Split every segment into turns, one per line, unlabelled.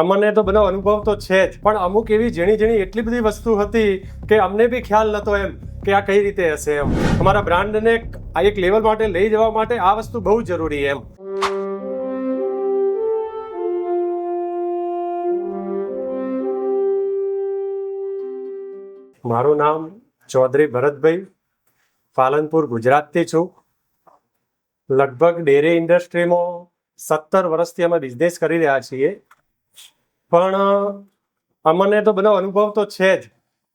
અમને તો બધો અનુભવ તો છે જ, પણ અમુક એવી ઝીણી એટલી બધી વસ્તુ હતી કે અમને બી ખ્યાલ નહોતો એમ કે આ કઈ રીતે હશે એમ. અમારા બ્રાન્ડને આ એક લેવલ માટે લઈ જવા માટે આ વસ્તુ બહુ જરૂરી એમ. મારું નામ ચૌધરી ભરતભાઈ, પાલનપુર ગુજરાતથી છું. લગભગ ડેરી ઇન્ડસ્ટ્રીમાં 17 વર્ષથી અમે બિઝનેસ કરી રહ્યા છીએ. પણ અમને તો બધો અનુભવ તો છે જ,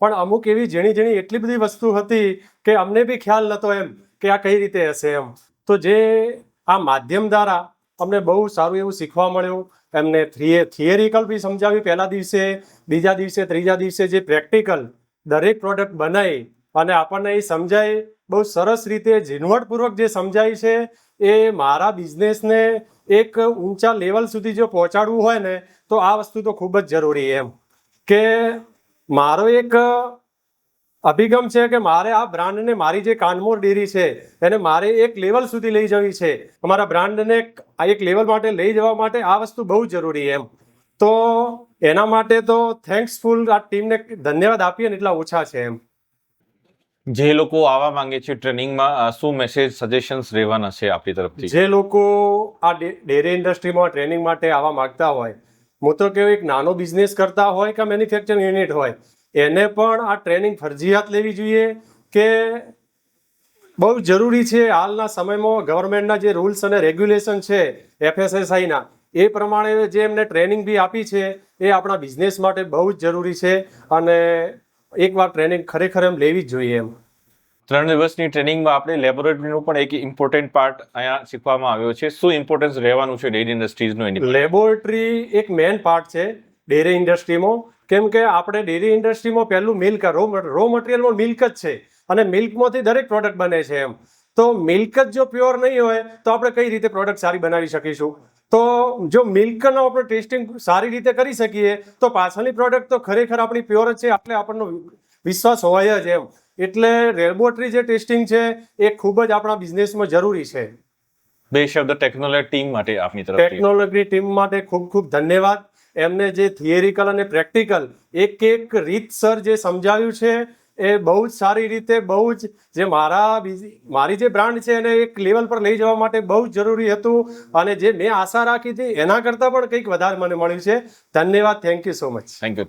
પણ અમુક એવી ઝીણી એટલી બધી વસ્તુ હતી કે અમને બી ખ્યાલ નહોતો એમ કે આ કઈ રીતે હશે એમ. તો જે આ માધ્યમ દ્વારા અમને બહુ સારું એવું શીખવા મળ્યું. એમને થિયરિકલ બી સમજાવ્યું પહેલા દિવસે, બીજા દિવસે, ત્રીજા દિવસે જે પ્રેક્ટિકલ દરેક પ્રોડક્ટ બનાવી અને આપણને એ સમજાય બહુ સરસ રીતે ઝીણવટપૂર્વક જે સમજાય છે એ મારા બિઝનેસને એક ઊંચા લેવલ સુધી જો પહોંચાડવું હોય ને તો આ વસ્તુ તો ખૂબ જ જરૂરી એમ. કે મારો એક અભિગમ છે કે મારે આ બ્રાન્ડને, મારી જે કાનમોર ડેરી છે એને મારે એક લેવલ સુધી લઈ જવી છે. અમારા બ્રાન્ડને આ એક લેવલ માટે લઈ જવા માટે આ વસ્તુ બહુ જરૂરી એમ. તો એના માટે તો થેન્ક્સફુલ આ ટીમને ધન્યવાદ આપીએ ને એટલા ઓછા છે એમ.
જે લોકો આવવા માંગે છે ટ્રેનિંગમાં, શું મેસેજ સજેશન્સ રહેવાના છે આપણી તરફથી?
જે લોકો આ ડેરી ઇન્ડસ્ટ્રીમાં ટ્રેનિંગ માટે આવવા માંગતા હોય, હું તો કહું એક નાનો બિઝનેસ કરતા હોય કે મેન્યુફેક્ચરિંગ યુનિટ હોય, એને પણ આ ટ્રેનિંગ ફરજિયાત લેવી જોઈએ. કે બહુ જરૂરી છે. હાલના સમયમાં ગવર્મેન્ટના જે રૂલ્સ અને રેગ્યુલેશન છે FSSAIના, એ પ્રમાણે જે એમને ટ્રેનિંગ બી આપી છે એ આપણા બિઝનેસ માટે બહુ જ જરૂરી છે. અને એકવાર ટ્રેનિંગ ખરેખર એમ લેવી જ જોઈએ એમ.
3 દિવસની ટ્રેનિંગમાં આપણે લેબોરેટરીનો પણ એક ઇમ્પોર્ટન્ટ પાર્ટ અહીંયા શીખવામાં આવ્યો છે. શું ઇમ્પોર્ટન્સ રહેવાનું છે ડેરી ઇન્ડસ્ટ્રીઝનું એની?
લેબોરેટરી એક મેઇન પાર્ટ છે ડેરી ઇન્ડસ્ટ્રીમાં. કેમ કે આપણે ડેરી ઇન્ડસ્ટ્રીમાં પહેલું મિલ્ક, રો મટીરિયલમાં મિલ્ક જ છે અને મિલ્કમાંથી દરેક પ્રોડક્ટ બને છે એમ. તો મિલ્ક જ જો પ્યોર નહીં હોય તો આપણે કઈ રીતે પ્રોડક્ટ સારી બનાવી શકીશું? તો જો મિલ્કનો આપણે ટેસ્ટિંગ સારી રીતે કરી શકીએ તો પાછળની પ્રોડક્ટ તો ખરેખર આપણી પ્યોર જ છે, એટલે આપણનો વિશ્વાસ હોય જ એમ. એટલે લેબોરેટરી જે ટેસ્ટિંગ છે એ ખૂબ જ આપણા બિઝનેસમાં જરૂરી છે.
2 શબ્દ ટેકનોલોજી ટીમ માટે આપની તરફથી?
ટેકનોલોજી ટીમ માટે ખૂબ ધન્યવાદ. એમને જે થિયરિકલ અને પ્રેક્ટિકલ એક રીતસર જે સમજાવ્યું છે એ બહુ જ સારી રીતે, બહુ જ જે મારી જે બ્રાન્ડ છે એને એક લેવલ પર લઈ જવા માટે બહુ જ જરૂરી હતું. અને જે મેં આશા રાખી હતી એના કરતાં પણ કંઈક વધારે મને મળ્યું છે. ધન્યવાદ. Thank you so much.
Thank you.